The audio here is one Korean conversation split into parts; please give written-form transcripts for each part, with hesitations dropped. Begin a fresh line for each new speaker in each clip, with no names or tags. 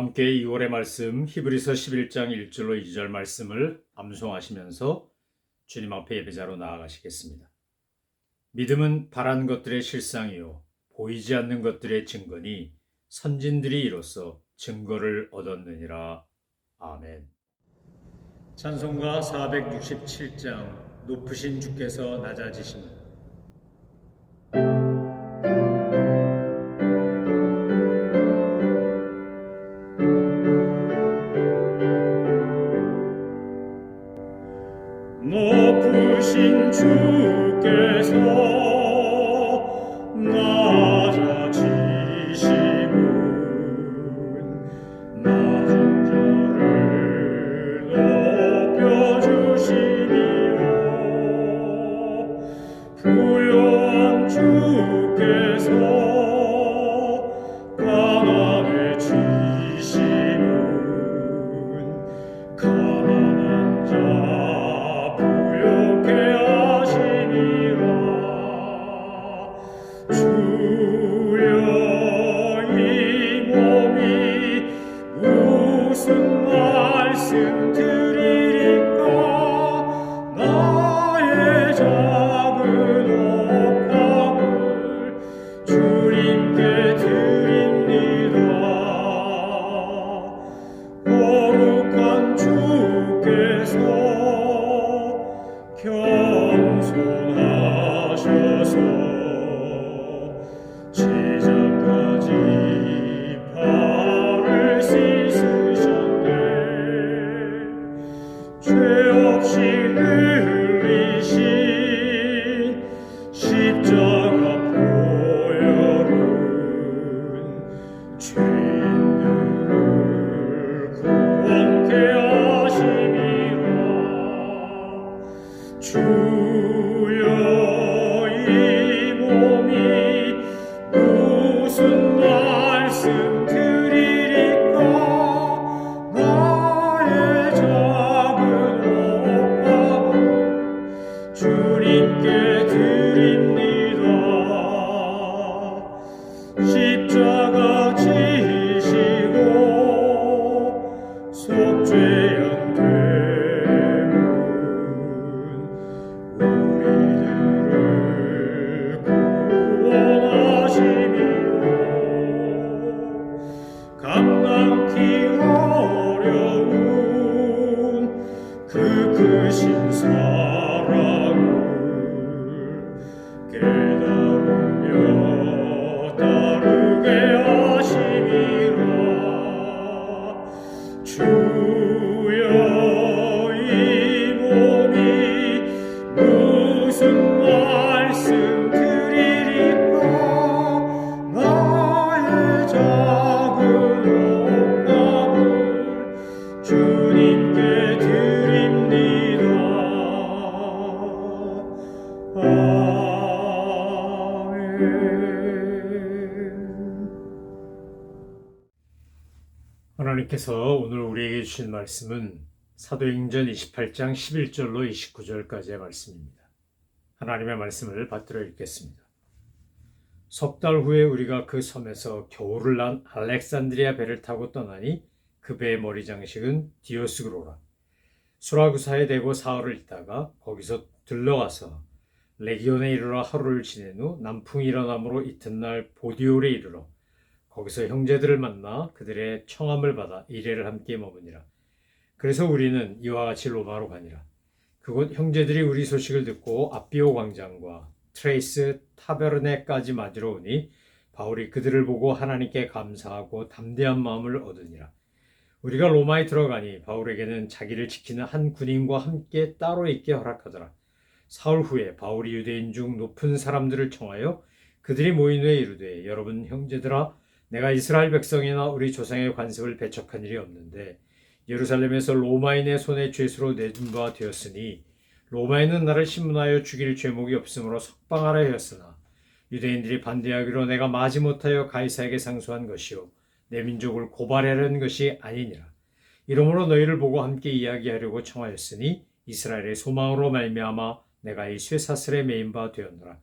함께 2월의 말씀 히브리서 11장 1절로 2절 말씀을 암송하시면서 주님 앞에 예배자로 나아가시겠습니다. 믿음은 바란 것들의 실상이요 보이지 않는 것들의 증거니 선진들이 이로써 증거를 얻었느니라. 아멘. 찬송가 467장 높으신 주께서 낮아지시는. 높으신 주께서 낮아지심은 낮은 자를 높여주시니라. 부요한 주께서 가난해지심은 가난한 자 무슨 말씀 드리리까. 나의 작은 옥합을 주님께 드립니다. 거룩한 주께서 겸손하셔서 제자까지 죄 없이 흘리신 십자가 보혈은 죄인들을 구원케 하심이라. 주여 이 몸이 무슨 말씀 드리리까. 나의 주님께 드립니다. 십자가 지시고 속죄한 되문 우리들을 구원하시며 감당기 어려운 그 크신 사랑을 깨달으며 따르게 하시리라. 주여 이 몸이 무슨 말씀 드리리까. 나의 작은 옥합을 주님께 드립니다. 하나님께서 오늘 우리에게 주신 말씀은 사도행전 28장 11절로 29절까지의 말씀입니다. 하나님의 말씀을 받들어 읽겠습니다. 석 달 후에 우리가 그 섬에서 겨울을 난 알렉산드리아 배를 타고 떠나니 그 배의 머리 장식은 디오스그로라. 수라구사에 대고 사흘을 있다가 거기서 들러가서 레기온에 이르러 하루를 지낸 후 남풍이 일어남으로 이튿날 보디올에 이르러 거기서 형제들을 만나 그들의 청함을 받아 이레를 함께 머무니라. 그래서 우리는 이와 같이 로마로 가니라. 그곳 형제들이 우리 소식을 듣고 아비오 광장과 트레이스 타베르네까지 맞으러 오니 바울이 그들을 보고 하나님께 감사하고 담대한 마음을 얻으니라. 우리가 로마에 들어가니 바울에게는 자기를 지키는 한 군인과 함께 따로 있게 허락하더라. 사흘 후에 바울이 유대인 중 높은 사람들을 청하여 그들이 모인 후에 이르되, 여러분 형제들아, 내가 이스라엘 백성이나 우리 조상의 관습을 배척한 일이 없는데 예루살렘에서 로마인의 손에 죄수로 내준 바 되었으니 로마인은 나를 신문하여 죽일 죄목이 없으므로 석방하라 하였으나 유대인들이 반대하기로 내가 마지못하여 가이사에게 상소한 것이요 내 민족을 고발하려는 것이 아니니라. 이러므로 너희를 보고 함께 이야기하려고 청하였으니 이스라엘의 소망으로 말미암아 내가 이 쇠사슬에 매인 바 되었노라.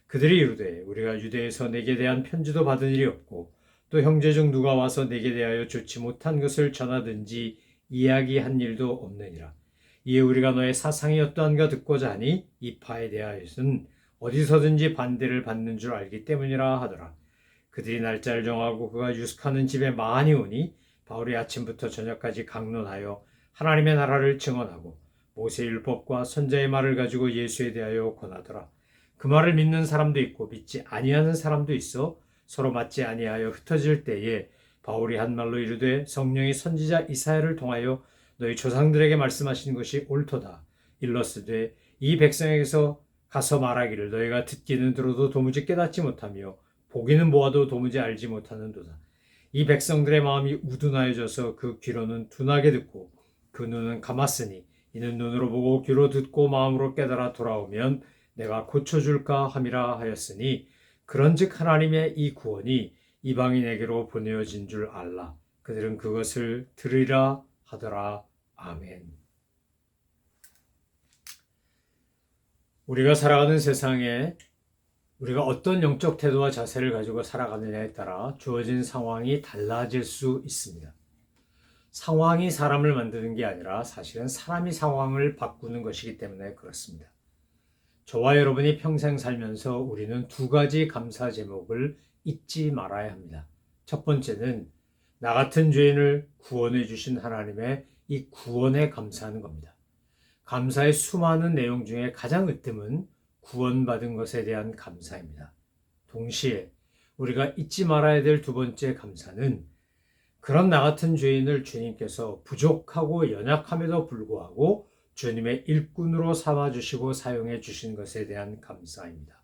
그들이 이르되, 우리가 유대에서 내게 대한 편지도 받은 일이 없고 또 형제 중 누가 와서 내게 대하여 좋지 못한 것을 전하든지 이야기한 일도 없느니라. 이에 우리가 너의 사상이 어떠한가 듣고자 하니 이 파에 대하여는 어디서든지 반대를 받는 줄 알기 때문이라 하더라. 그들이 날짜를 정하고 그가 유숙하는 집에 많이 오니 바울이 아침부터 저녁까지 강론하여 하나님의 나라를 증언하고 모세의 율법과 선자의 말을 가지고 예수에 대하여 권하더라. 그 말을 믿는 사람도 있고 믿지 아니하는 사람도 있어 서로 맞지 아니하여 흩어질 때에 바울이 한 말로 이르되 성령이 선지자 이사야를 통하여 너희 조상들에게 말씀하신 것이 옳도다. 일러스되 이 백성에게서 가서 말하기를 너희가 듣기는 들어도 도무지 깨닫지 못하며 보기는 보아도 도무지 알지 못하는도다. 이 백성들의 마음이 우둔하여져서 그 귀로는 둔하게 듣고 그 눈은 감았으니 이는 눈으로 보고 귀로 듣고 마음으로 깨달아 돌아오면 내가 고쳐줄까 함이라 하였으니 그런즉 하나님의 이 구원이 이방인에게로 보내어진 줄 알라. 그들은 그것을 들으리라 하더라. 아멘. 우리가 살아가는 세상에 우리가 어떤 영적 태도와 자세를 가지고 살아가느냐에 따라 주어진 상황이 달라질 수 있습니다. 상황이 사람을 만드는 게 아니라 사실은 사람이 상황을 바꾸는 것이기 때문에 그렇습니다. 저와 여러분이 평생 살면서 우리는 두 가지 감사 제목을 잊지 말아야 합니다. 첫 번째는 나 같은 죄인을 구원해 주신 하나님의 이 구원에 감사하는 겁니다. 감사의 수많은 내용 중에 가장 으뜸은 구원받은 것에 대한 감사입니다. 동시에 우리가 잊지 말아야 될 두 번째 감사는 그런 나 같은 죄인을 주님께서 부족하고 연약함에도 불구하고 주님의 일꾼으로 삼아주시고 사용해 주신 것에 대한 감사입니다.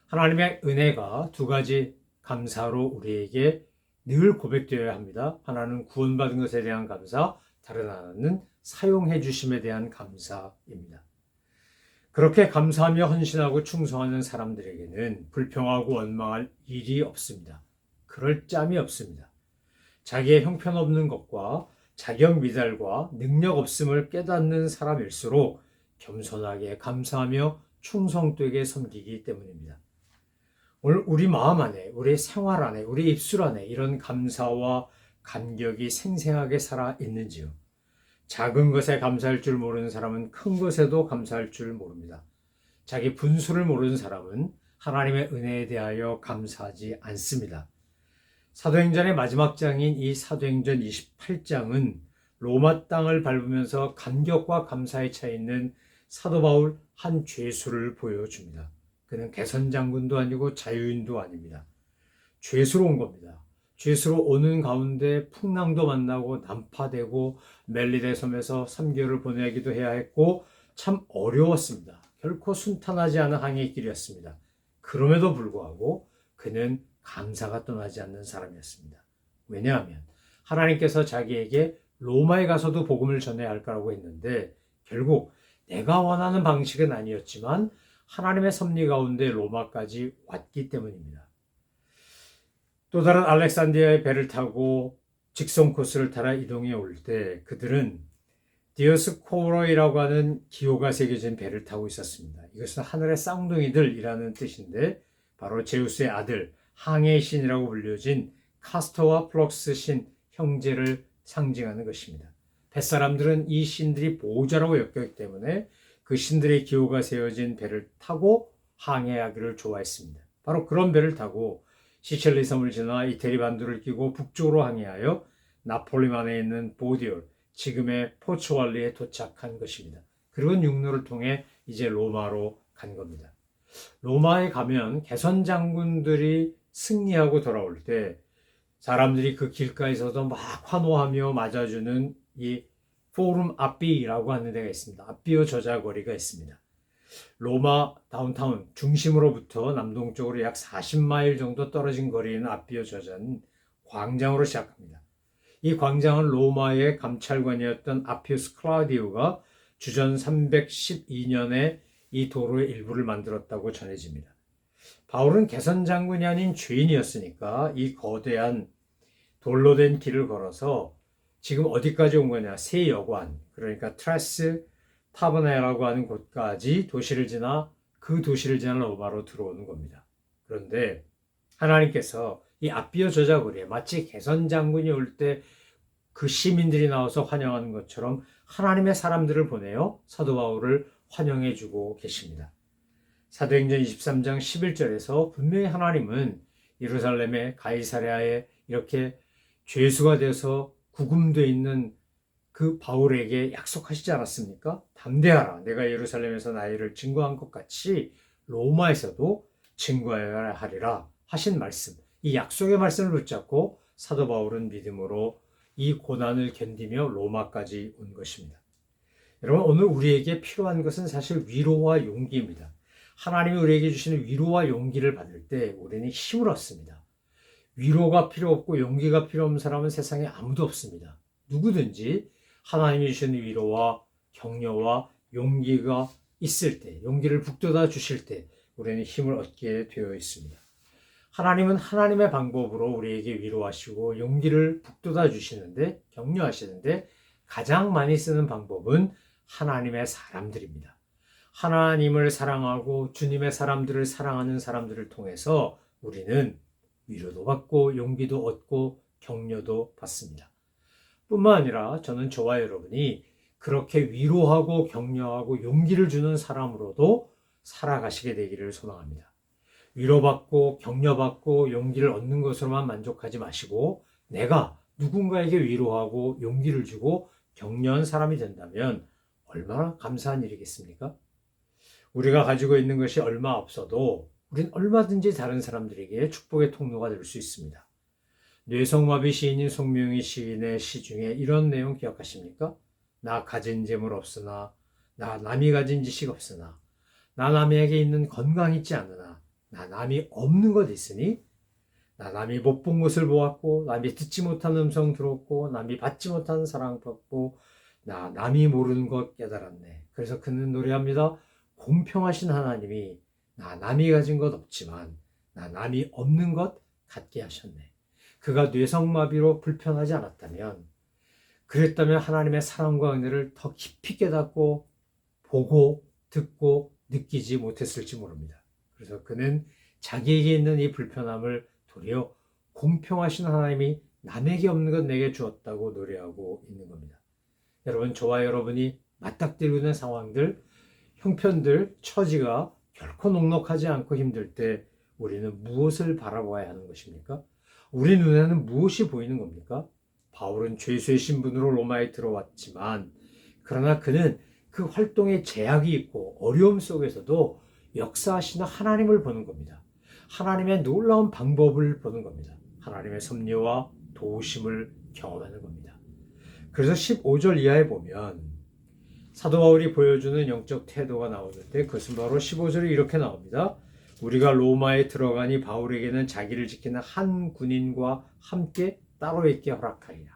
하나님의 은혜가 두 가지 감사로 우리에게 늘 고백되어야 합니다. 하나는 구원받은 것에 대한 감사, 다른 하나는 사용해 주심에 대한 감사입니다. 그렇게 감사하며 헌신하고 충성하는 사람들에게는 불평하고 원망할 일이 없습니다. 그럴 짬이 없습니다. 자기의 형편없는 것과 자격 미달과 능력 없음을 깨닫는 사람일수록 겸손하게 감사하며 충성되게 섬기기 때문입니다. 오늘 우리 마음 안에, 우리 생활 안에, 우리 입술 안에 이런 감사와 감격이 생생하게 살아 있는지요? 작은 것에 감사할 줄 모르는 사람은 큰 것에도 감사할 줄 모릅니다. 자기 분수를 모르는 사람은 하나님의 은혜에 대하여 감사하지 않습니다. 사도행전의 마지막 장인 이 사도행전 28장은 로마 땅을 밟으면서 감격과 감사에 차 있는 사도 바울 한 죄수를 보여줍니다. 그는 개선장군도 아니고 자유인도 아닙니다. 죄수로 온 겁니다. 죄수로 오는 가운데 풍랑도 만나고 난파되고 멜리데 섬에서 3개월을 보내기도 해야 했고 참 어려웠습니다. 결코 순탄하지 않은 항해의 길이었습니다. 그럼에도 불구하고 그는 감사가 떠나지 않는 사람이었습니다. 왜냐하면 하나님께서 자기에게 로마에 가서도 복음을 전해야 할 거라고 했는데 결국 내가 원하는 방식은 아니었지만 하나님의 섭리 가운데 로마까지 왔기 때문입니다. 또 다른 알렉산드리아의 배를 타고 직선 코스를 따라 이동해 올 때 그들은 디오스코로이라고 하는 기호가 새겨진 배를 타고 있었습니다. 이것은 하늘의 쌍둥이들이라는 뜻인데 바로 제우스의 아들 항해의 신이라고 불려진 카스터와 플럭스 신 형제를 상징하는 것입니다. 뱃사람들은 이 신들이 보호자라고 여겼기 때문에 그 신들의 기호가 세워진 배를 타고 항해하기를 좋아했습니다. 바로 그런 배를 타고 시첼리 섬을 지나 이태리 반도를 끼고 북쪽으로 항해하여 나폴리만에 있는 보디올, 지금의 포르투갈리에 도착한 것입니다. 그리고 육로를 통해 이제 로마로 간 겁니다. 로마에 가면 개선 장군들이 승리하고 돌아올 때 사람들이 그 길가에서도 막 환호하며 맞아주는 이 포rum 아비라고 하는 데가 있습니다. 아비오 저자거리가 있습니다. 로마 다운타운 중심으로부터 남동쪽으로 약 40마일 정도 떨어진 거리에 있는 아비오 저자는 광장으로 시작합니다. 이 광장은 로마의 감찰관이었던 아피우스 클라우디오가 주전 312년에 이 도로의 일부를 만들었다고 전해집니다. 바울은 개선 장군이 아닌 죄인이었으니까 이 거대한 돌로 된 길을 걸어서 지금 어디까지 온 거냐? 새 여관, 그러니까 트라스 타버네라고 하는 곳까지 도시를 지나 그 도시를 지나 로마로 들어오는 겁니다. 그런데 하나님께서 이 아비어 저자거리에 마치 개선 장군이 올 때 그 시민들이 나와서 환영하는 것처럼 하나님의 사람들을 보내어 사도 바울을 환영해 주고 계십니다. 사도행전 23장 11절에서 분명히 하나님은 예루살렘의 가이사랴에 이렇게 죄수가 되어서 구금되어 있는 그 바울에게 약속하시지 않았습니까? 담대하라. 내가 예루살렘에서 나의 일을 증거한 것 같이 로마에서도 증거해야 하리라 하신 말씀. 이 약속의 말씀을 붙잡고 사도 바울은 믿음으로 이 고난을 견디며 로마까지 온 것입니다. 여러분, 오늘 우리에게 필요한 것은 사실 위로와 용기입니다. 하나님이 우리에게 주시는 위로와 용기를 받을 때 우리는 힘을 얻습니다. 위로가 필요 없고 용기가 필요 없는 사람은 세상에 아무도 없습니다. 누구든지 하나님이 주시는 위로와 격려와 용기가 있을 때, 용기를 북돋아 주실 때 우리는 힘을 얻게 되어 있습니다. 하나님은 하나님의 방법으로 우리에게 위로하시고 용기를 북돋아 주시는데, 격려하시는데 가장 많이 쓰는 방법은 하나님의 사람들입니다. 하나님을 사랑하고 주님의 사람들을 사랑하는 사람들을 통해서 우리는 위로도 받고 용기도 얻고 격려도 받습니다. 뿐만 아니라 저는 저와 여러분이 그렇게 위로하고 격려하고 용기를 주는 사람으로도 살아가시게 되기를 소망합니다. 위로받고 격려받고 용기를 얻는 것으로만 만족하지 마시고 내가 누군가에게 위로하고 용기를 주고 격려한 사람이 된다면 얼마나 감사한 일이겠습니까? 우리가 가지고 있는 것이 얼마 없어도 우린 얼마든지 다른 사람들에게 축복의 통로가 될 수 있습니다. 뇌성마비 시인인 송명희 시인의 시 중에 이런 내용 기억하십니까? 나 가진 재물 없으나, 나 남이 가진 지식 없으나, 나 남에게 있는 건강 있지 않으나, 나 남이 없는 것 있으니, 나 남이 못 본 것을 보았고, 남이 듣지 못한 음성 들었고, 남이 받지 못한 사랑 받고, 나 남이 모르는 것 깨달았네. 그래서 그는 노래합니다. 공평하신 하나님이 나 남이 가진 것 없지만 나 남이 없는 것 갖게 하셨네. 그가 뇌성마비로 불편하지 않았다면, 그랬다면 하나님의 사랑과 은혜를 더 깊이 깨닫고 보고 듣고 느끼지 못했을지 모릅니다. 그래서 그는 자기에게 있는 이 불편함을 도리어 공평하신 하나님이 남에게 없는 것 내게 주었다고 노래하고 있는 겁니다. 여러분, 저와 여러분이 맞닥뜨리고 있는 상황들, 형편들, 처지가 결코 녹록하지 않고 힘들 때 우리는 무엇을 바라봐야 하는 것입니까? 우리 눈에는 무엇이 보이는 겁니까? 바울은 죄수의 신분으로 로마에 들어왔지만, 그러나 그는 그 활동에 제약이 있고 어려움 속에서도 역사하시는 하나님을 보는 겁니다. 하나님의 놀라운 방법을 보는 겁니다. 하나님의 섭리와 도우심을 경험하는 겁니다. 그래서 15절 이하에 보면 사도 바울이 보여주는 영적 태도가 나오는데 그것은 바로 15절에 이렇게 나옵니다. 우리가 로마에 들어가니 바울에게는 자기를 지키는 한 군인과 함께 따로 있게 허락하리라.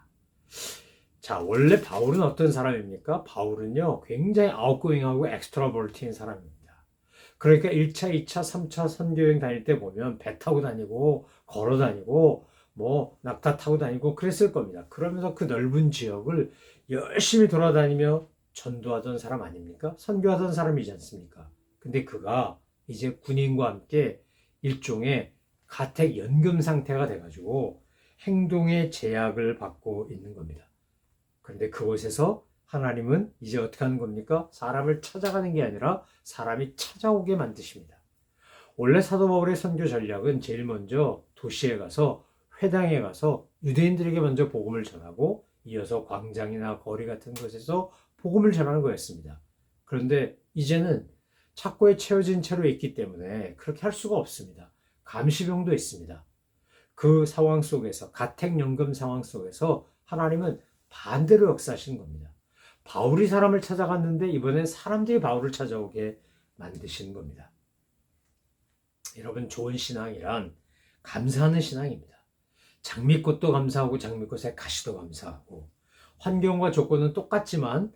자, 원래 바울은 어떤 사람입니까? 바울은요, 굉장히 아웃고잉하고 엑스트라볼트인 사람입니다. 그러니까 1차, 2차, 3차 선교여행 다닐 때 보면 배 타고 다니고 걸어 다니고 낙타 타고 다니고 그랬을 겁니다. 그러면서 그 넓은 지역을 열심히 돌아다니며 전도하던 사람 아닙니까? 선교하던 사람이지 않습니까? 근데 그가 이제 군인과 함께 일종의 가택 연금 상태가 돼가지고 행동의 제약을 받고 있는 겁니다. 그런데 그곳에서 하나님은 이제 어떻게 하는 겁니까? 사람을 찾아가는 게 아니라 사람이 찾아오게 만드십니다. 원래 사도 바울의 선교 전략은 제일 먼저 도시에 가서 회당에 가서 유대인들에게 먼저 복음을 전하고 이어서 광장이나 거리 같은 곳에서 복음을 전하는 거였습니다. 그런데 이제는 착고에 채워진 채로 있기 때문에 그렇게 할 수가 없습니다. 감시병도 있습니다. 그 상황 속에서, 가택연금 상황 속에서 하나님은 반대로 역사하시는 겁니다. 바울이 사람을 찾아갔는데 이번엔 사람들이 바울을 찾아오게 만드시는 겁니다. 여러분, 좋은 신앙이란 감사하는 신앙입니다. 장미꽃도 감사하고 장미꽃의 가시도 감사하고, 환경과 조건은 똑같지만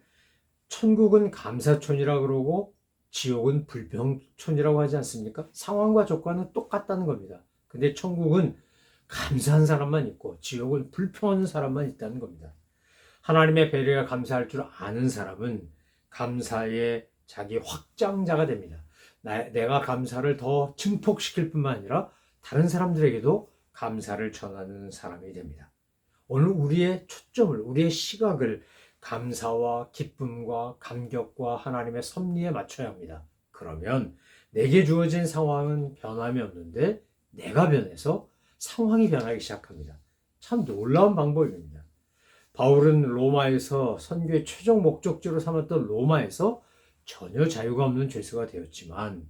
천국은 감사촌이라고 그러고 지옥은 불평촌이라고 하지 않습니까? 상황과 조건은 똑같다는 겁니다. 근데 천국은 감사한 사람만 있고 지옥은 불평하는 사람만 있다는 겁니다. 하나님의 배려에 감사할 줄 아는 사람은 감사의 자기 확장자가 됩니다. 내가 감사를 더 증폭시킬 뿐만 아니라 다른 사람들에게도 감사를 전하는 사람이 됩니다. 오늘 우리의 초점을, 우리의 시각을 감사와 기쁨과 감격과 하나님의 섭리에 맞춰야 합니다. 그러면 내게 주어진 상황은 변함이 없는데 내가 변해서 상황이 변하기 시작합니다. 참 놀라운 방법입니다. 바울은 로마에서 선교의 최종 목적지로 삼았던 로마에서 전혀 자유가 없는 죄수가 되었지만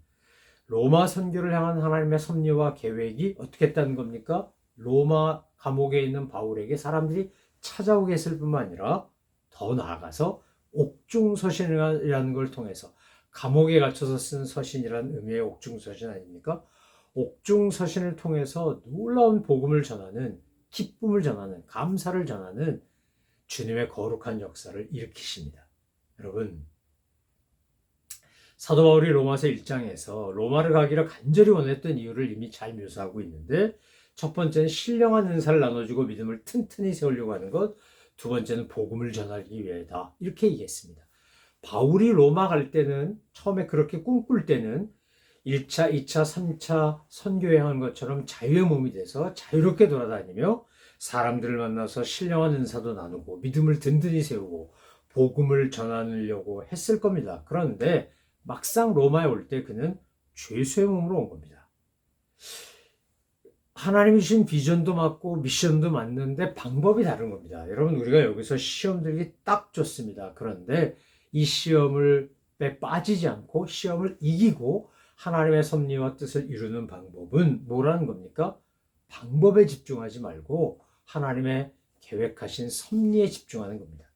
로마 선교를 향한 하나님의 섭리와 계획이 어떻게 했다는 겁니까? 로마 감옥에 있는 바울에게 사람들이 찾아오게 했을 뿐만 아니라 더 나아가서 옥중서신이라는 걸 통해서 감옥에 갇혀서 쓴 서신이라는 의미의 옥중서신 아닙니까? 옥중서신을 통해서 놀라운 복음을 전하는, 기쁨을 전하는, 감사를 전하는 주님의 거룩한 역사를 일으키십니다. 여러분, 사도 바울이 로마서 1장에서 로마를 가기를 간절히 원했던 이유를 이미 잘 묘사하고 있는데, 첫 번째는 신령한 은사를 나눠주고 믿음을 튼튼히 세우려고 하는 것, 두 번째는 복음을 전하기 위해다. 이렇게 얘기했습니다. 바울이 로마 갈 때는, 처음에 그렇게 꿈꿀 때는 1차, 2차, 3차 선교여행한 것처럼 자유의 몸이 돼서 자유롭게 돌아다니며 사람들을 만나서 신령한 은사도 나누고 믿음을 든든히 세우고 복음을 전하려고 했을 겁니다. 그런데 막상 로마에 올 때 그는 죄수의 몸으로 온 겁니다. 하나님이 주신 비전도 맞고 미션도 맞는데 방법이 다른 겁니다. 여러분, 우리가 여기서 시험 들기 딱 좋습니다. 그런데 이 시험에 빠지지 않고 시험을 이기고 하나님의 섭리와 뜻을 이루는 방법은 뭐라는 겁니까? 방법에 집중하지 말고 하나님의 계획하신 섭리에 집중하는 겁니다.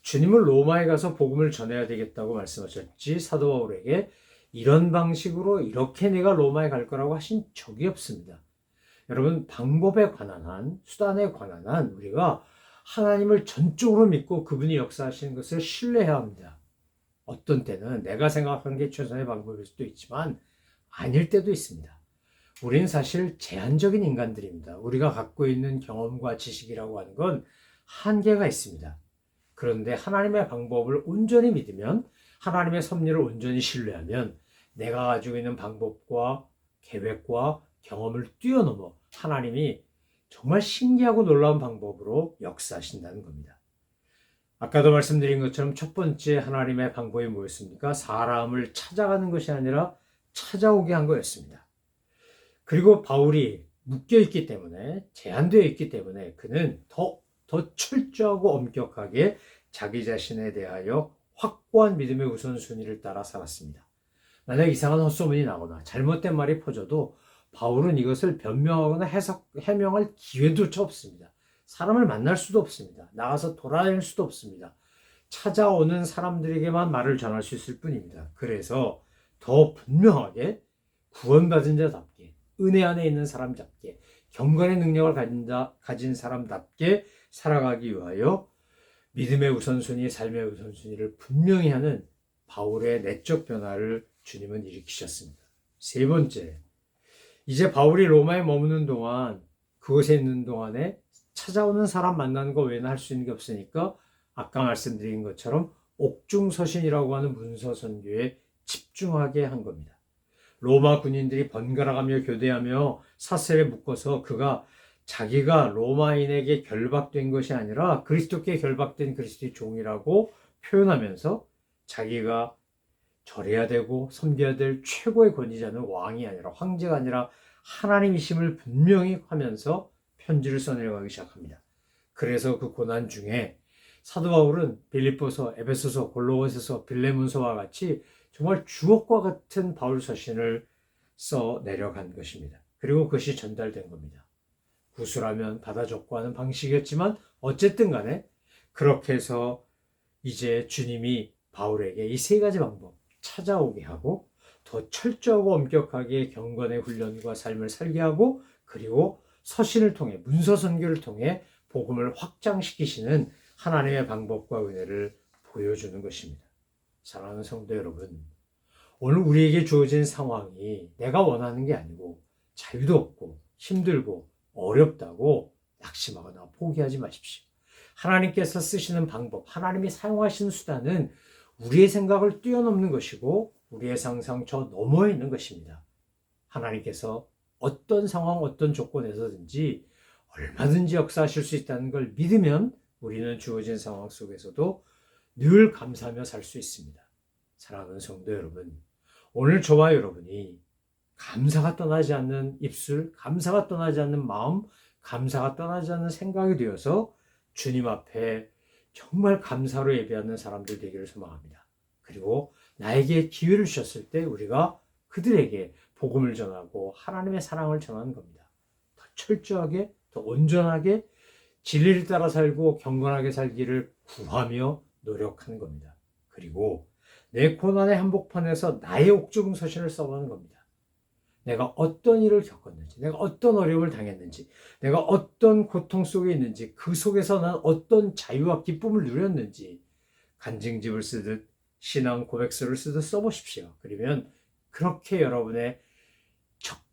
주님은 로마에 가서 복음을 전해야 되겠다고 말씀하셨지 사도 바울에게 이런 방식으로 이렇게 내가 로마에 갈 거라고 하신 적이 없습니다. 여러분, 방법에 관한 한, 수단에 관한 한 우리가 하나님을 전적으로 믿고 그분이 역사하시는 것을 신뢰해야 합니다. 어떤 때는 내가 생각한 게 최선의 방법일 수도 있지만 아닐 때도 있습니다. 우리는 사실 제한적인 인간들입니다. 우리가 갖고 있는 경험과 지식이라고 하는 건 한계가 있습니다. 그런데 하나님의 방법을 온전히 믿으면, 하나님의 섭리를 온전히 신뢰하면 내가 가지고 있는 방법과 계획과 경험을 뛰어넘어 하나님이 정말 신기하고 놀라운 방법으로 역사하신다는 겁니다. 아까도 말씀드린 것처럼 첫 번째 하나님의 방법이 뭐였습니까? 사람을 찾아가는 것이 아니라 찾아오게 한 거였습니다. 그리고 바울이 묶여있기 때문에, 제한되어 있기 때문에 그는 더 철저하고 엄격하게 자기 자신에 대하여 확고한 믿음의 우선순위를 따라 살았습니다. 만약 이상한 헛소문이 나거나 잘못된 말이 퍼져도 바울은 이것을 변명하거나 해명할 기회조차 없습니다. 사람을 만날 수도 없습니다. 나가서 돌아다닐 수도 없습니다. 찾아오는 사람들에게만 말을 전할 수 있을 뿐입니다. 그래서 더 분명하게 구원받은 자답게, 은혜 안에 있는 사람답게, 경건의 능력을 가진 사람답게 살아가기 위하여 믿음의 우선순위, 삶의 우선순위를 분명히 하는 바울의 내적 변화를 주님은 일으키셨습니다. 세 번째, 이제 바울이 로마에 머무는 동안, 그곳에 있는 동안에 찾아오는 사람 만나는 거 외에는 할 수 있는 게 없으니까 아까 말씀드린 것처럼 옥중서신이라고 하는 문서 선교에 집중하게 한 겁니다. 로마 군인들이 번갈아가며 교대하며 사슬에 묶어서 그가 자기가 로마인에게 결박된 것이 아니라 그리스도께 결박된 그리스도의 종이라고 표현하면서 자기가 절해야 되고 섬겨야 될 최고의 권위자는 왕이 아니라, 황제가 아니라 하나님이심을 분명히 하면서 편지를 써내려가기 시작합니다. 그래서 그 고난 중에 사도 바울은 빌립보서, 에베소서, 골로새서, 빌레몬서와 같이 정말 주옥과 같은 바울 서신을 써 내려간 것입니다. 그리고 그것이 전달된 겁니다. 구술하면 받아줬고 하는 방식이었지만 어쨌든 간에 그렇게 해서 이제 주님이 바울에게 이 세 가지 방법, 찾아오게 하고 더 철저하고 엄격하게 경건의 훈련과 삶을 살게 하고, 그리고 서신을 통해, 문서 선교를 통해 복음을 확장시키시는 하나님의 방법과 은혜를 보여주는 것입니다. 사랑하는 성도 여러분, 오늘 우리에게 주어진 상황이 내가 원하는 게 아니고 자유도 없고 힘들고 어렵다고 낙심하거나 포기하지 마십시오. 하나님께서 쓰시는 방법, 하나님이 사용하시는 수단은 우리의 생각을 뛰어넘는 것이고 우리의 상상 저 너머에 있는 것입니다. 하나님께서 어떤 상황, 어떤 조건에서든지 얼마든지 역사하실 수 있다는 걸 믿으면 우리는 주어진 상황 속에서도 늘 감사하며 살 수 있습니다. 사랑하는 성도 여러분, 오늘 저와 여러분이 감사가 떠나지 않는 입술, 감사가 떠나지 않는 마음, 감사가 떠나지 않는 생각이 되어서 주님 앞에 정말 감사로 예배하는 사람들 되기를 소망합니다. 그리고 나에게 기회를 주셨을 때 우리가 그들에게 복음을 전하고 하나님의 사랑을 전하는 겁니다. 더 철저하게, 더 온전하게 진리를 따라 살고 경건하게 살기를 구하며 노력하는 겁니다. 그리고 내 고난의 한복판에서 나의 옥중 서신을 써가는 겁니다. 내가 어떤 일을 겪었는지, 내가 어떤 어려움을 당했는지, 내가 어떤 고통 속에 있는지, 그 속에서 난 어떤 자유와 기쁨을 누렸는지 간증집을 쓰듯 신앙 고백서를 쓰듯 써보십시오. 그러면 그렇게 여러분의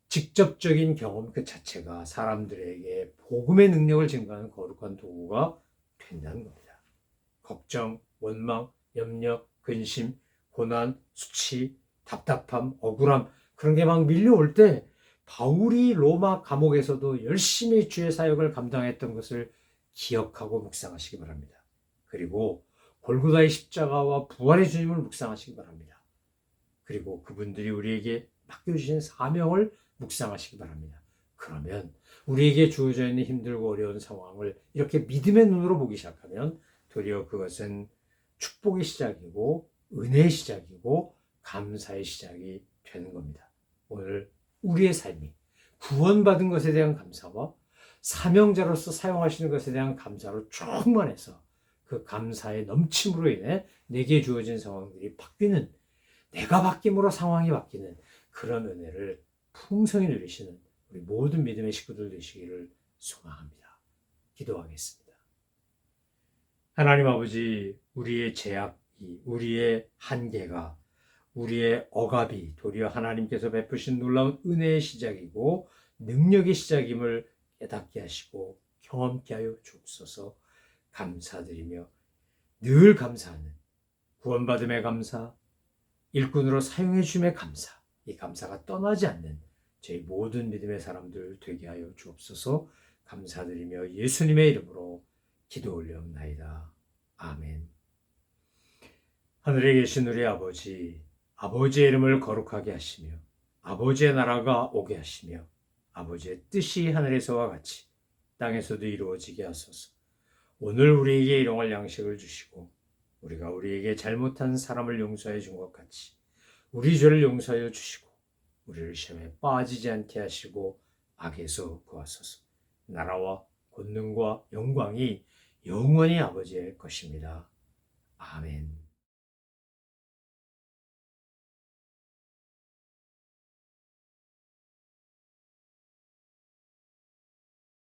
직접적인 경험 그 자체가 사람들에게 복음의 능력을 증가하는 거룩한 도구가 된다는 겁니다. 걱정, 원망, 염려, 근심, 고난, 수치, 답답함, 억울함 그런 게 막 밀려올 때 바울이 로마 감옥에서도 열심히 주의 사역을 감당했던 것을 기억하고 묵상하시기 바랍니다. 그리고 골고다의 십자가와 부활의 주님을 묵상하시기 바랍니다. 그리고 그분들이 우리에게 맡겨주신 사명을 묵상하시기 바랍니다. 그러면 우리에게 주어져 있는 힘들고 어려운 상황을 이렇게 믿음의 눈으로 보기 시작하면 도리어 그것은 축복의 시작이고 은혜의 시작이고 감사의 시작이 되는 겁니다. 오늘 우리의 삶이 구원받은 것에 대한 감사와 사명자로서 사용하시는 것에 대한 감사로 충만해서 그 감사의 넘침으로 인해 내게 주어진 상황들이 바뀌는, 내가 바뀜으로 상황이 바뀌는 그런 은혜를 풍성히 누리시는 우리 모든 믿음의 식구들 되시기를 소망합니다. 기도하겠습니다. 하나님 아버지, 우리의 제약이, 우리의 한계가, 우리의 억압이 도리어 하나님께서 베푸신 놀라운 은혜의 시작이고 능력의 시작임을 깨닫게 하시고 경험케 하여 주옵소서. 감사드리며 늘 감사하는 구원받음의 감사, 일꾼으로 사용해 주심의 감사, 이 감사가 떠나지 않는 저희 모든 믿음의 사람들 되게 하여 주옵소서. 감사드리며 예수님의 이름으로 기도 올려옵나이다. 아멘. 하늘에 계신 우리 아버지, 아버지의 이름을 거룩하게 하시며 아버지의 나라가 오게 하시며 아버지의 뜻이 하늘에서와 같이 땅에서도 이루어지게 하소서. 오늘 우리에게 일용할 양식을 주시고 우리가 우리에게 잘못한 사람을 용서해 준 것 같이 우리 죄를 용서하여 주시고 우리를 시험에 빠지지 않게 하시고 악에서 구하소서. 나라와 권능과 영광이 영원히 아버지의 것입니다. 아멘.